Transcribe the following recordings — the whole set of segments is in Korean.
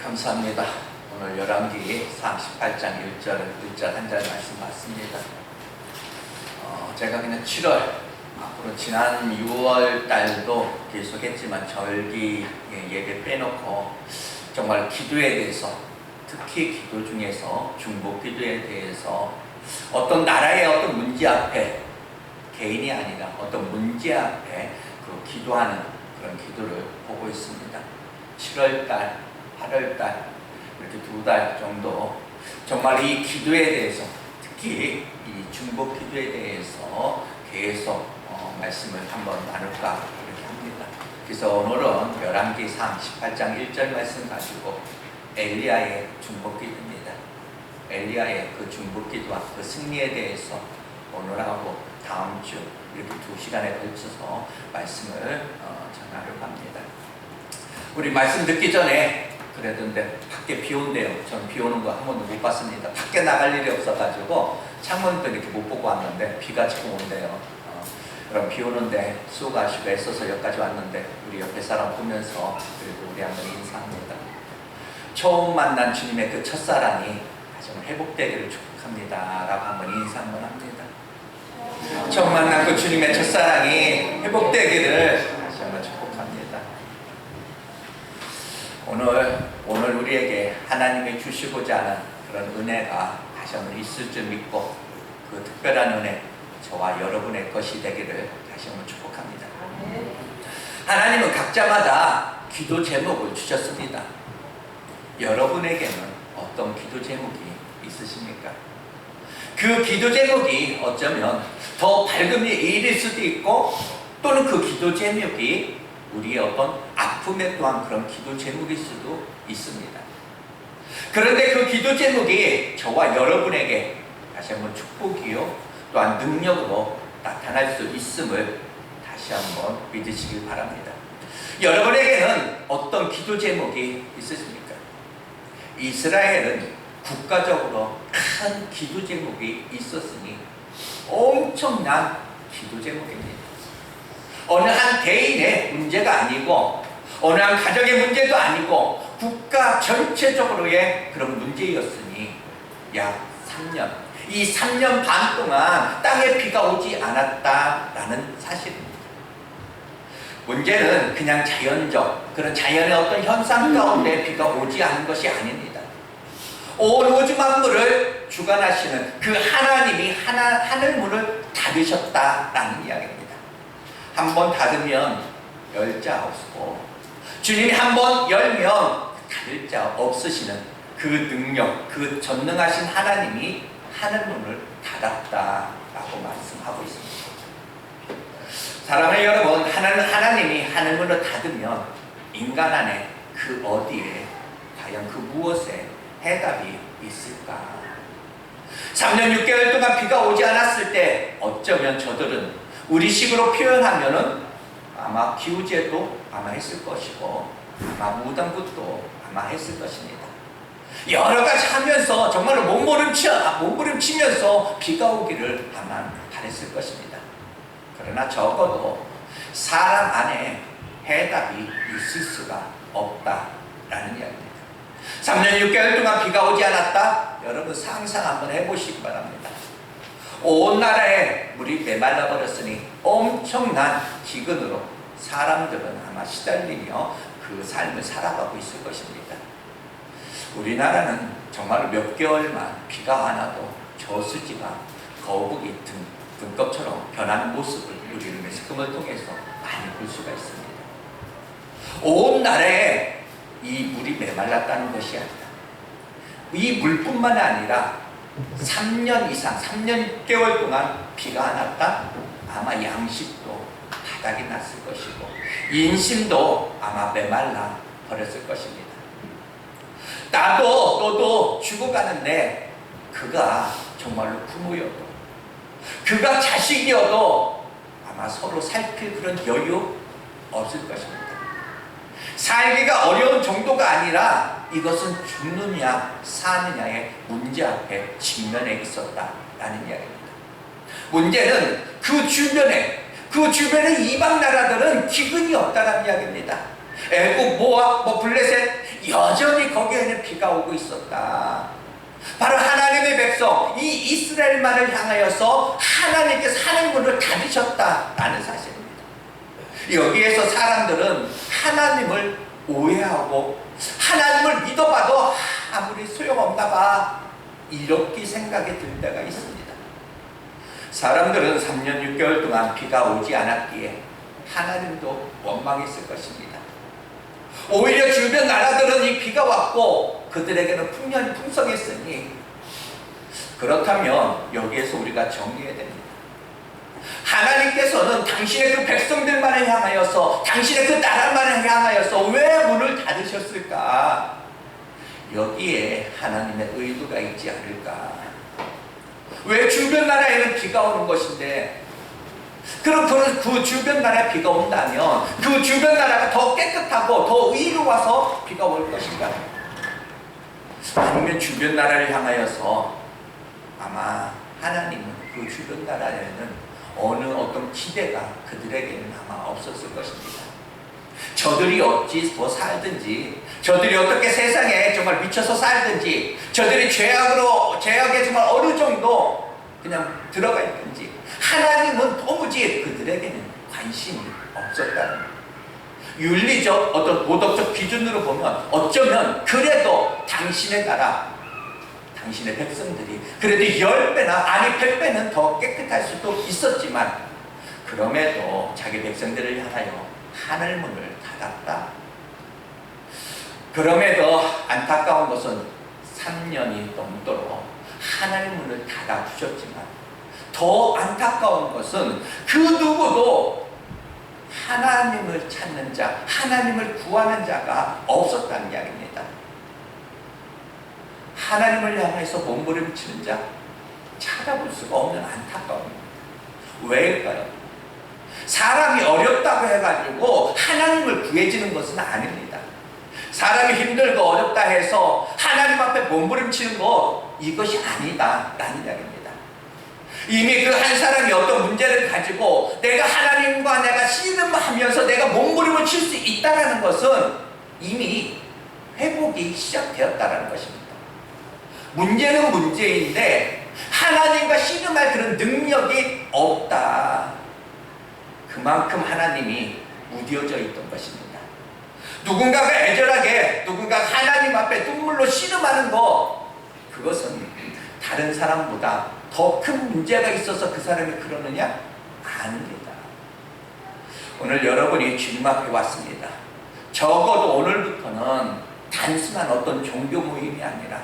감사합니다. 오늘 열왕기 38장 1절 한 절 말씀 맞습니다. 제가 그냥 7월, 앞으로 지난 6월 달도 계속했지만 절기 예배 빼놓고 정말 기도에 대해서, 특히 기도 중에서 중보 기도에 대해서 어떤 나라의 어떤 문제 앞에, 개인이 아니라 어떤 문제 앞에 그 기도하는 그런 기도를 보고 있습니다. 7월달, 8월달 이렇게 2달 정도 정말 이 기도에 대해서, 특히 이 중보 기도에 대해서 계속 말씀을 한번 나눌까 이렇게 합니다. 그래서 오늘은 열왕기상 18장 1절 말씀 가지고 엘리야의 중보 기도입니다. 엘리야의 그 중보 기도와 그 승리에 대해서 오늘하고 다음 주 이렇게 2시간에 걸쳐서 말씀을 전하려고 합니다. 우리 말씀 듣기 전에 그랬던데 밖에 비 온대요. 전 비 오는 거 한 번도 못 봤습니다. 밖에 나갈 일이 없어가지고 창문도 이렇게 못 보고 왔는데 비가 지금 온대요. 그럼 비 오는데 수고하시고 애써서 여기까지 왔는데 우리 옆에 사람 보면서 그리고 우리 한번 인사합니다. 처음 만난 주님의 그 첫사랑이 가정을 회복되기를 축복합니다 라고 한번 인사 한번 합니다. 처음 만난 그 주님의 첫사랑이 회복되기를 다시 한번 축복합니다. 오늘 우리에게 하나님이 주시고자 하는 그런 은혜가 다시 한번 있을 줄 믿고 그 특별한 은혜 저와 여러분의 것이 되기를 다시 한번 축복합니다. 하나님은 각자마다 기도 제목을 주셨습니다. 여러분에게는 어떤 기도 제목이 있으십니까? 그 기도 제목이 어쩌면 더 밝은 일일 수도 있고, 또는 그 기도 제목이 우리의 어떤 아픔에 또한 그런 기도 제목일 수도 있습니다. 그런데 그 기도 제목이 저와 여러분에게 다시 한번 축복이요 또한 능력으로 나타날 수 있음을 다시 한번 믿으시길 바랍니다. 여러분에게는 어떤 기도 제목이 있으십니까? 이스라엘은 국가적으로 큰 기도 제목이 있었으니 엄청난 기도 제목입니다. 어느 한 개인의 문제가 아니고, 어느 한 가정의 문제도 아니고 국가 전체적으로의 그런 문제였으니 약 3년, 이 3년 반 동안 땅에 비가 오지 않았다라는 사실입니다. 문제는 그냥 자연적, 그런 자연의 어떤 현상 가운데 비가 오지 않은 것이 아닙니다. 온 우주 만물을 주관하시는 그 하나님이 하늘 문을 닫으셨다라는 이야기입니다. 한 번 닫으면 열 자 없고, 주님이 한 번 열면 닫을 자 없으시는 그 능력, 그 전능하신 하나님이 하늘 문을 닫았다라고 말씀하고 있습니다. 사랑하는 여러분, 하나님이 하늘 문을 닫으면 인간 안에 그 어디에 과연 그 무엇에 해답이 있을까? 3년 6개월 동안 비가 오지 않았을 때 어쩌면 저들은 우리식으로 표현하면은 아마 기우제도 아마 했을 것이고, 아마 무당굿도 아마 했을 것입니다. 여러 가지 하면서 정말로 몸부림치면서 비가 오기를 아마 바랬을 것입니다. 그러나 적어도 사람 안에 해답이 있을 수가 없다라는 이야기입니다. 3년 6개월 동안 비가 오지 않았다? 여러분 상상 한번 해보시기 바랍니다. 온 나라에 물이 메말라 버렸으니 엄청난 기근으로 사람들은 아마 시달리며 그 삶을 살아가고 있을 것입니다. 우리나라는 정말 몇 개월만 비가 안 와도 저수지가 거북이 등껍처럼 변하는 모습을 우리는 매스컴을 통해서 많이 볼 수가 있습니다. 온 나라에 이 물이 메말랐다는 것이 아니라 이 물뿐만 아니라 3년 이상, 3년 6개월 동안 비가 안 왔다? 아마 양식도 바닥이 났을 것이고, 인심도 아마 메말라 버렸을 것입니다. 너도 죽어가는데 그가 정말로 부모여도, 그가 자식이어도 아마 서로 살필 그런 여유 없을 것입니다. 살기가 어려운 정도가 아니라 이것은 죽느냐 사느냐의 문제 앞에 직면해 있었다라는 이야기입니다. 문제는 그 주변에 이방 나라들은 기근이 없다는 이야기입니다. 애굽, 모압, 블레셋 여전히 거기에는 비가 오고 있었다. 바로 하나님의 백성 이 이스라엘만을 향하여서 하나님께서 하늘문을 닫으셨다라는 사실입니다. 여기에서 사람들은 하나님을 오해하고 하나님을 믿어봐도 아무리 소용없나 봐 이렇게 생각이 들 때가 있습니다. 사람들은 3년 6개월 동안 비가 오지 않았기에 하나님도 원망했을 것입니다. 오히려 주변 나라들은 이 비가 왔고 그들에게는 풍년이 풍성했으니 그렇다면 여기에서 우리가 정리해야 됩니다. 하나님께서는 당신의 그 백성들만을 향하여서 당신의 그 나라만을 향하여서 왜 문을 닫으셨을까? 여기에 하나님의 의도가 있지 않을까? 왜 주변 나라에는 비가 오는 것인데 그럼 그 주변 나라에 비가 온다면 그 주변 나라가 더 깨끗하고 더 의로워서 비가 올 것인가? 아니면 주변 나라를 향하여서 아마 하나님은 그 주변 나라에는 어떤 기대가 그들에게는 아마 없었을 것입니다. 저들이 어찌 뭐 살든지 저들이 어떻게 세상에 정말 미쳐서 살든지 저들이 죄악에 정말 어느 정도 그냥 들어가 있든지 하나님은 도무지 그들에게는 관심이 없었다는 윤리적 어떤 도덕적 기준으로 보면 어쩌면 그래도 당신의 나라 당신의 백성들이 그래도 10배나 아니 100배는 더 깨끗할 수도 있었지만 그럼에도 자기 백성들을 향하여 하늘문을 닫았다. 그럼에도 안타까운 것은 3년이 넘도록 하늘문을 닫아주셨지만 더 안타까운 것은 그 누구도 하나님을 찾는 자, 하나님을 구하는 자가 없었다는 이야기입니다. 하나님을 향해서 몸부림치는 자 찾아볼 수가 없는 안타까움입니다. 왜일까요? 사람이 어렵다고 해가지고 하나님을 구해지는 것은 아닙니다. 사람이 힘들고 어렵다 해서 하나님 앞에 몸부림치는 것 이것이 아니다 라는 이야기입니다. 이미 그 한 사람이 어떤 문제를 가지고 내가 하나님과 내가 씨름하면서 내가 몸부림을 칠 수 있다는 것은 이미 회복이 시작되었다는 것입니다. 문제는 문제인데 하나님과 씨름할 그런 능력이 없다. 그만큼 하나님이 무뎌져 있던 것입니다. 누군가가 애절하게 누군가가 하나님 앞에 눈물로 씨름하는 것 그것은 다른 사람보다 더 큰 문제가 있어서 그 사람이 그러느냐? 아닙니다. 오늘 여러분이 주님 앞에 왔습니다. 적어도 오늘부터는 단순한 어떤 종교 모임이 아니라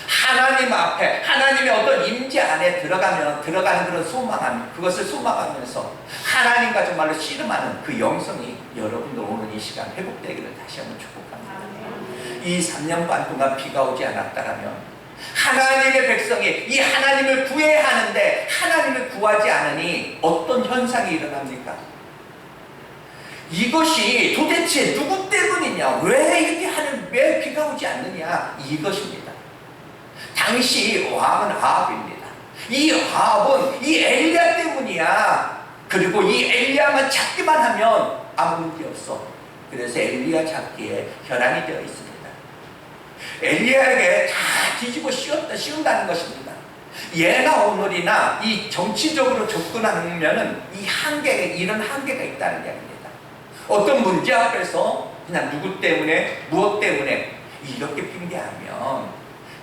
하나님 앞에 하나님의 어떤 임재 안에 들어가는 그런 소망함 그것을 소망하면서 하나님과 정말로 씨름하는 그 영성이 여러분들 오늘 이 시간 회복되기를 다시 한번 축복합니다. 이 3년 반 동안 비가 오지 않았다면 하나님의 백성이 이 하나님을 구해야 하는데 하나님을 구하지 않으니 어떤 현상이 일어납니까? 이것이 도대체 누구 때문이냐? 왜 비가 오지 않느냐? 이것입니다. 당시 왕은 아합입니다. 이 아합은 이 엘리야 때문이야. 그리고 이 엘리야만 찾기만 하면 아무 문제 없어. 그래서 엘리야 찾기에 혈안이 되어 있습니다. 엘리야에게 다 뒤집어 씌운다는 것입니다. 예나 오늘이나 이 정치적으로 접근하면은 이런 한계가 있다는 이야기입니다. 어떤 문제 앞에서 그냥 누구 때문에 무엇 때문에 이렇게 핑계하면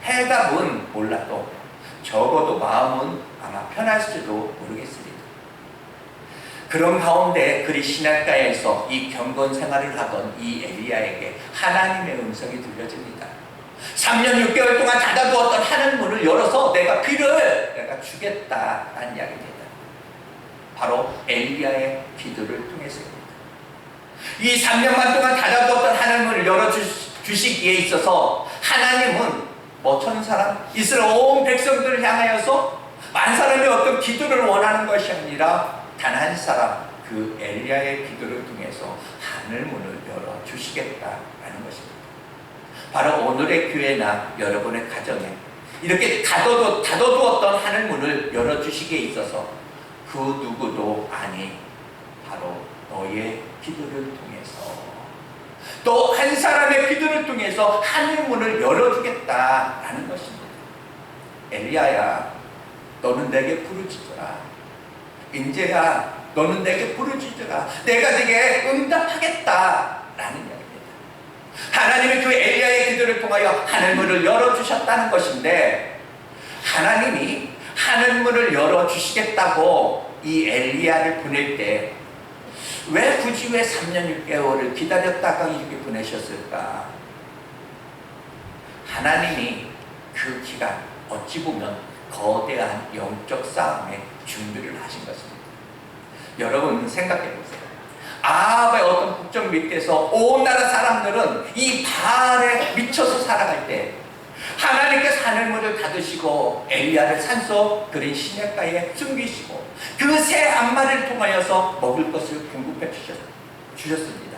해답은 몰라도 적어도 마음은 아마 편할지도 모르겠습니다. 그런 가운데 그리 시냇가에서 이 경건 생활을 하던 이 엘리야에게 하나님의 음성이 들려집니다. 3년 6개월 동안 닫아두었던 하늘문을 열어서 내가 주겠다라는 이야기입니다. 바로 엘리야의 기도를 통해서입니다. 이 3년만 동안 닫아두었던 하늘문을 열어주시기에 있어서 하나님은 모든 사람, 이스라엘 온 백성들을 향하여서 만 사람의 어떤 기도를 원하는 것이 아니라 단 한 사람, 그 엘리야의 기도를 통해서 하늘문을 열어주시겠다라는 것입니다. 바로 오늘의 교회나 여러분의 가정에 이렇게 닫아두었던 하늘문을 열어주시기에 있어서 그 누구도 아니 바로 너의 기도를 통해서 또 한 사람의 기도를 통해서 하늘 문을 열어주겠다라는 것입니다. 엘리야야, 너는 내게 부르짖어라. 인재야, 너는 내게 부르짖어라. 내가 네게 응답하겠다라는 이야기입니다. 하나님이 그 엘리야의 기도를 통하여 하늘문을 열어주셨다는 것인데, 하나님이 하늘문을 열어주시겠다고 이 엘리야를 보낼 때 왜 굳이 3년 6개월을 기다렸다가 이렇게 보내셨을까? 하나님이 그 기간 어찌 보면 거대한 영적 싸움의 준비를 하신 것입니다. 여러분 생각해 보세요. 아합의 어떤 국정 밑에서 온 나라 사람들은 이 바알에 미쳐서 살아갈 때 하나님께서 하늘문을 닫으시고 엘리야를 산속 그린 시냇가에 숨기시고 그 새 한 마리를 통하여서 먹을 것을 공급해 주셨습니다.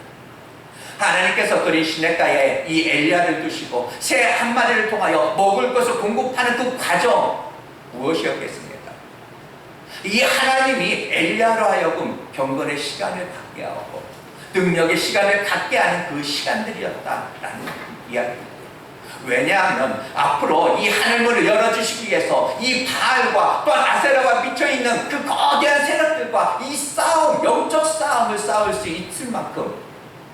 하나님께서 그린 시냇가에 이 엘리야를 두시고 새 한 마리를 통하여 먹을 것을 공급하는 그 과정 무엇이었겠습니까? 이 하나님이 엘리야로 하여금 경건의 시간을 갖게 하고 능력의 시간을 갖게 하는 그 시간들이었다라는 이야기입니다. 왜냐하면 앞으로 이 하늘문을 열어주시기 위해서 이 바알과 또 아세라와 미쳐있는 그 거대한 세력들과 이 싸움, 영적 싸움을 싸울 수 있을 만큼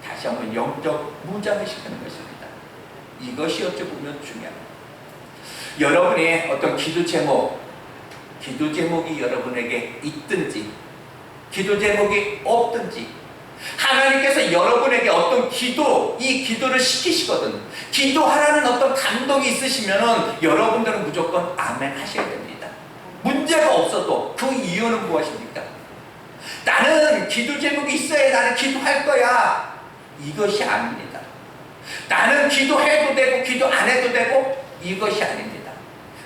다시 한번 영적 무장을 시키는 것입니다. 이것이 어찌 보면 중요합니다. 여러분의 어떤 기도 제목이 여러분에게 있든지 기도 제목이 없든지 하나님께서 여러분에게 어떤 이 기도를 시키시거든 기도하라는 어떤 감동이 있으시면은 여러분들은 무조건 아멘 하셔야 됩니다. 문제가 없어도 그 이유는 무엇입니까? 나는 기도 제목이 있어야 나는 기도할 거야. 이것이 아닙니다. 나는 기도해도 되고 기도 안 해도 되고 이것이 아닙니다.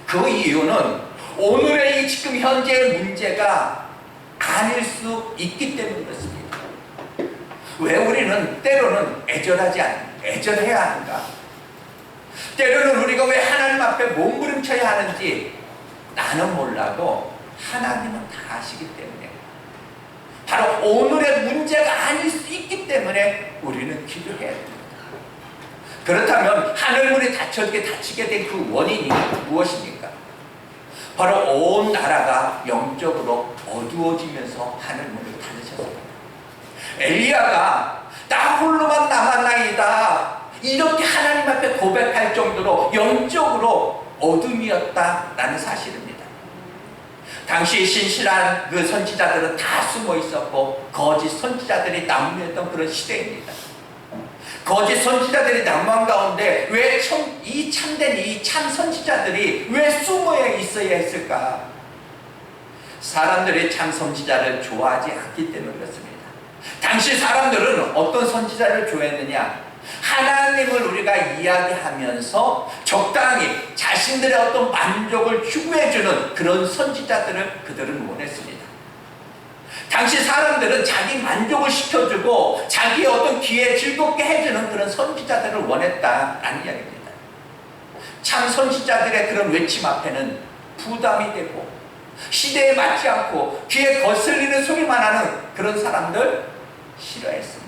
그 이유는 오늘의 이 지금 현재의 문제가 아닐 수 있기 때문에 그렇습니다. 왜 우리는 때로는 애절해야 하는가? 때로는 우리가 왜 하나님 앞에 몸부림쳐야 하는지 나는 몰라도 하나님은 다 아시기 때문에 바로 오늘의 문제가 아닐 수 있기 때문에 우리는 기도해야 됩니다. 그렇다면 하늘문이 닫히게 된 그 원인이 무엇입니까? 바로 온 나라가 영적으로 어두워지면서 하늘문을 닫으셨습니다. 엘리야가 나 홀로만 남았나이다 이렇게 하나님 앞에 고백할 정도로 영적으로 어둠이었다라는 사실입니다. 당시 신실한 그 선지자들은 다 숨어 있었고 거짓 선지자들이 난무했던 그런 시대입니다. 거짓 선지자들이 난무한 가운데 왜 이 참된 이 참 선지자들이 왜 숨어 있어야 했을까? 사람들이 참 선지자를 좋아하지 않기 때문에 그렇습니다. 당시 사람들은 어떤 선지자를 좋아했느냐? 하나님을 우리가 이야기하면서 적당히 자신들의 어떤 만족을 추구해주는 그런 선지자들을 그들은 원했습니다. 당시 사람들은 자기 만족을 시켜주고 자기의 어떤 귀에 즐겁게 해주는 그런 선지자들을 원했다라는 이야기입니다. 참 선지자들의 그런 외침 앞에는 부담이 되고 시대에 맞지 않고 귀에 거슬리는 소리만 하는 그런 사람들 싫어했습니다.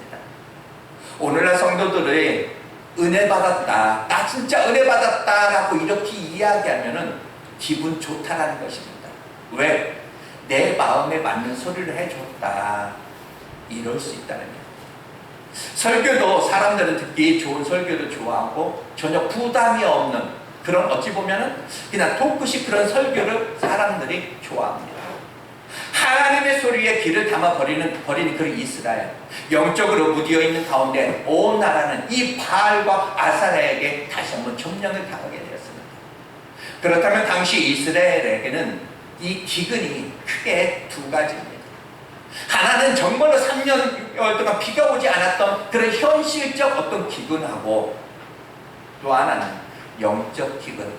오늘날 성도들이 은혜 받았다, 나 진짜 은혜 받았다 라고 이렇게 이야기하면은 기분 좋다라는 것입니다. 왜? 내 마음에 맞는 소리를 해줬다 이럴 수 있다는 거예요. 설교도 사람들은 듣기 좋은 설교를 좋아하고 전혀 부담이 없는 그런 어찌 보면은 그냥 토크식 그런 설교를 사람들이 좋아합니다. 하나님의 소리에 귀를 담아 버리는 그런 이스라엘 영적으로 무디어 있는 가운데 온 나라는 이 바알과 아사라에게 다시 한번 점령을 당하게 되었습니다. 그렇다면 당시 이스라엘에게는 이 기근이 크게 두 가지입니다. 하나는 정말로 3년 6개월 동안 비가 오지 않았던 그런 현실적 어떤 기근하고 또 하나는 영적 기근,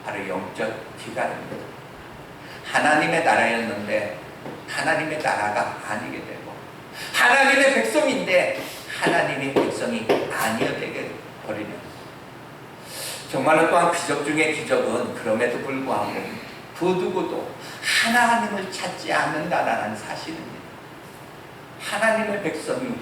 바로 영적 기간입니다. 하나님의 나라였는데 하나님의 나라가 아니게 되고 하나님의 백성인데 하나님의 백성이 아니어되게 버리는 정말로 또한 기적 중에 기적은 그럼에도 불구하고 그 누구도 하나님을 찾지 않는다라는 사실입니다. 하나님의 백성이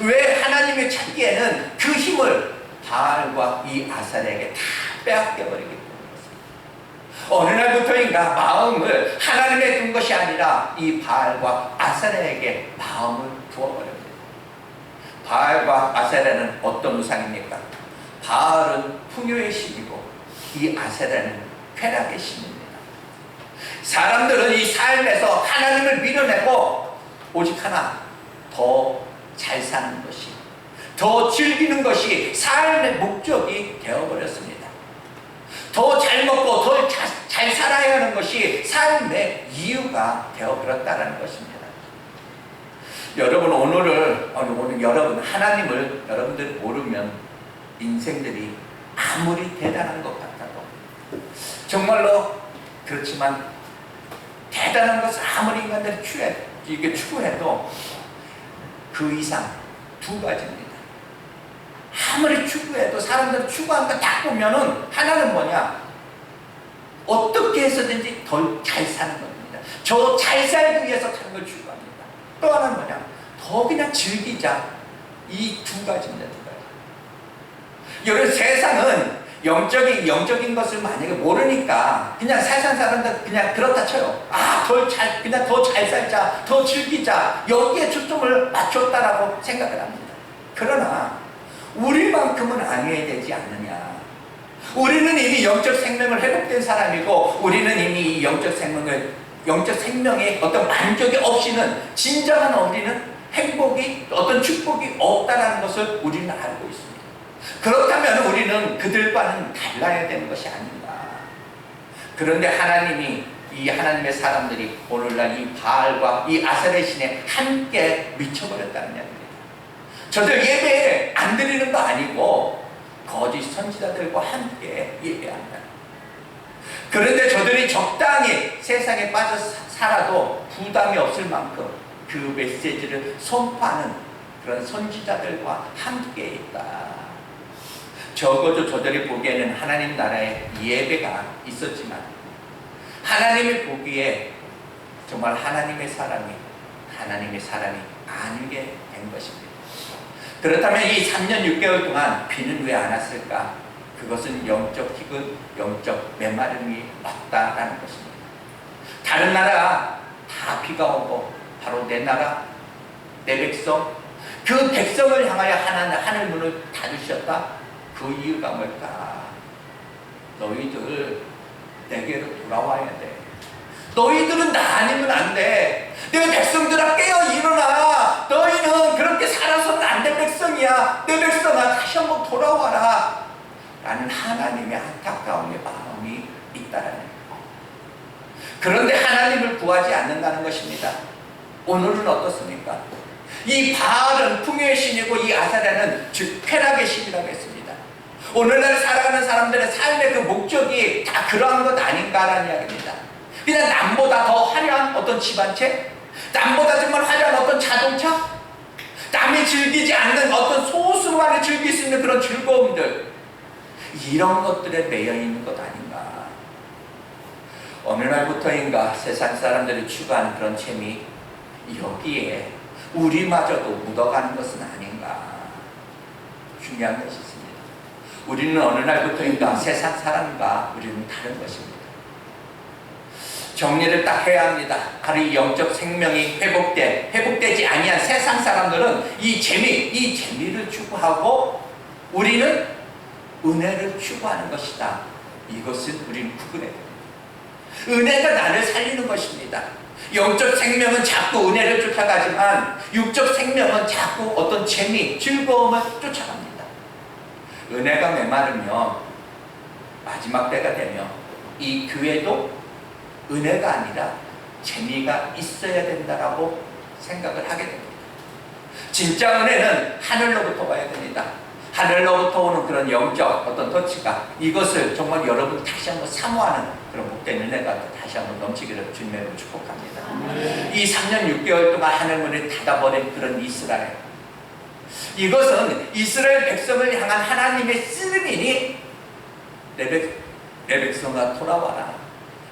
왜 하나님이 찾기에는 그 힘을 바알과 이 아사랴에게 다 빼앗겨 버리기 때문이었습니다. 어느 날부터인가 마음을 하나님에 둔 것이 아니라 이 바알과 아사랴에게 마음을 두어버립니다. 바알과 아세라는 어떤 우상입니까? 바알은 풍요의 신이고 이 아세라는 쾌락의 신입니다. 사람들은 이 삶에서 하나님을 밀어내고 오직 하나, 더 잘 사는 것이, 더 즐기는 것이 삶의 목적이 되어버렸습니다. 더 잘 먹고 더 잘 살아야 하는 것이 삶의 이유가 되어버렸다는 것입니다. 여러분 오늘 여러분 하나님을 여러분들이 모르면 인생들이 아무리 대단한 것 같아도 정말로 그렇지만 대단한 것을 아무리 인간들이 추구해도 그 이상 두 가지입니다. 아무리 추구해도 사람들이 추구한 거 딱 보면은 하나는 뭐냐? 어떻게 해서든지 더 잘 사는 겁니다. 저 잘 살기 위해서 사는 걸 추구합니다. 또 하나는 뭐냐? 더 그냥 즐기자. 이 두 가지입니다. 두 가지. 여러분 세상은 영적인 것을 만약에 모르니까 그냥 세상 사람들 그냥 그렇다 쳐요. 그냥 더 잘 살자, 더 즐기자. 여기에 초점을 맞췄다라고 생각을 합니다. 그러나 우리만큼은 아니어야 되지 않느냐. 우리는 이미 영적 생명을 회복된 사람이고 우리는 이미 이 영적 생명의 어떤 만족이 없이는 진정한 우리는 행복이 어떤 축복이 없다는 것을 우리는 알고 있습니다. 그렇다면 우리는 그들과는 달라야 되는 것이 아닌가. 그런데 하나님의 사람들이 오늘날 이 바알과 이 아세라 신에 함께 미쳐버렸다는 이야기입니다. 저들 예배 안 드리는 거 아니고 거짓 선지자들과 함께 예배한다. 그런데 저들이 적당히 세상에 빠져 살아도 부담이 없을 만큼 그 메시지를 선포하는 그런 선지자들과 함께 있다. 적어도 저들이 보기에는 하나님 나라의 예배가 있었지만 하나님이 보기에 정말 하나님의 사람이 아니게 된 것입니다. 그렇다면 이 3년 6개월 동안 비는 왜 안 왔을까? 그것은 영적 희근, 영적 메마름이 없다라는 것입니다. 다른 나라 다 비가 오고 바로 내 나라, 내 백성, 그 백성을 향하여 하늘 문을 닫으셨다. 그 이유가 뭘까? 너희들 내게로 돌아와야 돼. 너희들은 나 아니면 안 돼. 내 백성들아 깨어 일어나. 너희는 그렇게 살아서는 안 될 백성이야. 내 백성아 다시 한번 돌아와라. 라는 하나님의 안타까움의 마음이 있다라는 것. 그런데 하나님을 구하지 않는다는 것입니다. 오늘은 어떻습니까? 이 바알은 풍요의 신이고 이 아사랴는 즉 쾌락의 신이라고 했습니다. 오늘날 살아가는 사람들의 삶의 그 목적이 다 그러한 것 아닌가라는 이야기입니다. 그냥 남보다 더 화려한 어떤 집안채, 남보다 정말 화려한 어떤 자동차, 남이 즐기지 않는 어떤 소수만이 즐길 수 있는 그런 즐거움들, 이런 것들에 매여 있는 것 아닌가. 어느 날부터인가 세상 사람들이 추구하는 그런 재미, 여기에 우리마저도 묻어가는 것은 아닌가. 중요한 것이 있습니다. 우리는 어느 날부터인가 세상 사람과 우리는 다른 것입니다. 정리를 딱 해야 합니다. 바로 이 영적 생명이 회복되지 아니한 세상 사람들은 이 재미를 추구하고 우리는 은혜를 추구하는 것이다. 이것은 우리는 구분해야 됩니다. 은혜가 나를 살리는 것입니다. 영적 생명은 자꾸 은혜를 쫓아가지만 육적 생명은 자꾸 어떤 재미, 즐거움을 쫓아갑니다. 은혜가 메마르며 마지막 때가 되며 이 교회도 은혜가 아니라 재미가 있어야 된다라고 생각을 하게 됩니다. 진짜 은혜는 하늘로부터 와야 됩니다. 하늘로부터 오는 그런 영적 어떤 터치가 이것을 정말 여러분 다시 한번 사모하는 그런 복된 은혜가 다시 한번 넘치기를 주님으로 축복합니다. 이 3년 6개월 동안 하늘문을 닫아버린 그런 이스라엘, 이것은 이스라엘 백성을 향한 하나님의 쓰림이니 내 백성아 돌아와라,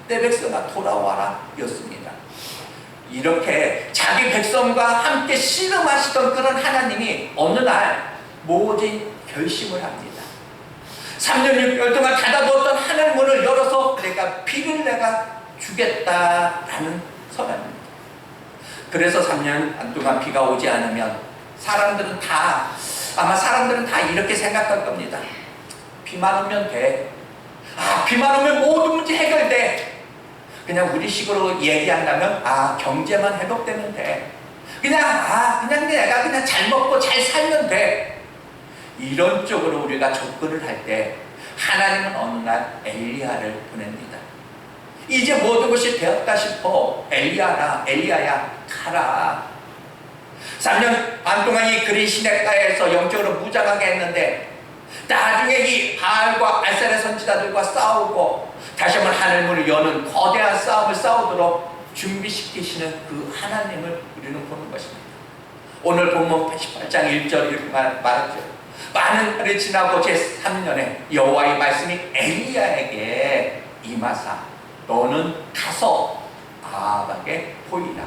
내 백성아 돌아와라 였습니다. 이렇게 자기 백성과 함께 씨름하시던 그런 하나님이 어느 날 모진 결심을 합니다. 3년 6개월 동안 닫아두었던 하늘 문을 열어서 비를 내가 주겠다라는 선언입니다. 그래서 3년 동안 비가 오지 않으면 아마 사람들은 다 이렇게 생각할 겁니다. 비만 오면 돼. 비만 오면 모든 문제 해결돼. 그냥 우리식으로 얘기한다면 경제만 회복되면 돼. 그냥 내가 그냥 잘 먹고 잘 살면 돼. 이런 쪽으로 우리가 접근을 할 때 하나님은 어느 날 엘리야를 보냅니다. 이제 모든 것이 되었다 싶어 엘리야야 가라. 3년 반 동안 이 그린 시냇가에서 영적으로 무장하게 했는데 나중에 이 바알과 알세레 선지자들과 싸우고 다시 한번 하늘문을 여는 거대한 싸움을 싸우도록 준비시키시는 그 하나님을 우리는 보는 것입니다. 오늘 본문 88장 1절 이렇게 말했죠. 많은 날이 지나고 제3년에 여호와의 말씀이 엘리야에게 임하사 너는 가서 아합에게 보이라.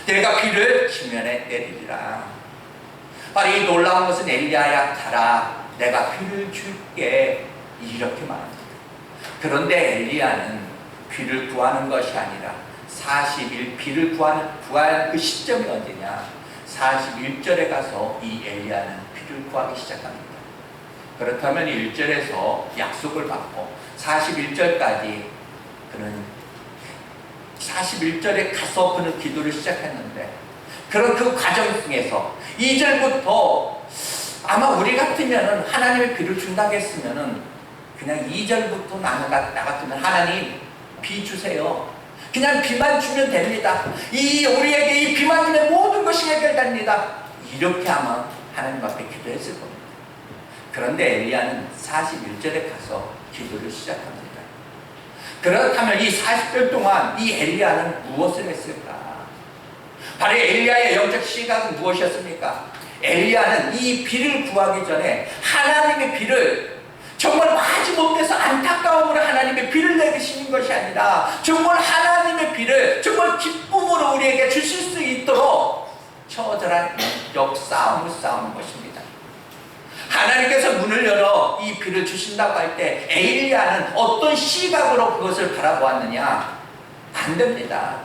내가 비를 지면에 내리리라. 바로 이 놀라운 것은 엘리야야 가라. 내가 비를 줄게. 이렇게 말합니다. 그런데 엘리야는 비를 구하는 것이 아니라 40일 비를 구할 그 시점이 언제냐? 41절에 가서 이 엘리야는 비를 구하기 시작합니다. 그렇다면 1절에서 약속을 받고 41절까지 그는 41절에 가서 그는 기도를 시작했는데 그런 그 과정 중에서 2절부터 아마 우리 같으면 하나님의 비를 준다고 했으면 그냥 2절부터 나 같으면 하나님 비 주세요. 그냥 비만 주면 됩니다. 우리에게 이 비만 주면 모든 것이 해결됩니다. 이렇게 아마 하나님 앞에 기도했을 겁니다. 그런데 엘리야는 41절에 가서 기도를 시작합니다. 그렇다면 이 40절 동안 이 엘리야는 무엇을 했을까? 바로 엘리야의 영적 시각은 무엇이었습니까? 엘리야는 이 비를 구하기 전에 하나님의 비를 정말 마지못해서 안타까움으로 하나님의 비를 내리시는 것이 아니라 정말 하나님의 비를 정말 기쁨으로 우리에게 주실 수 있도록 처절한 영적 싸움을 싸우는 것입니다. 하나님께서 문을 열어 이 비를 주신다고 할 때 엘리야는 어떤 시각으로 그것을 바라보았느냐? 안 됩니다.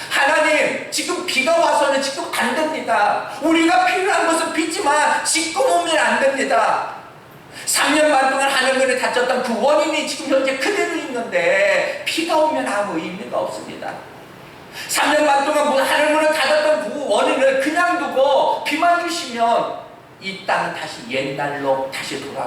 하나님 지금 비가 와서는 지금 안 됩니다. 우리가 필요한 것은 비지만 지금 오면 안 됩니다. 3년 반 동안 하늘문이 닫혔던 그 원인이 지금 현재 그대로 있는데 비가 오면 아무 의미가 없습니다. 3년 반 동안 하늘문을 닫았던 그 원인을 그냥 두고 비만 주시면 이 땅은 다시 옛날로 다시 돌아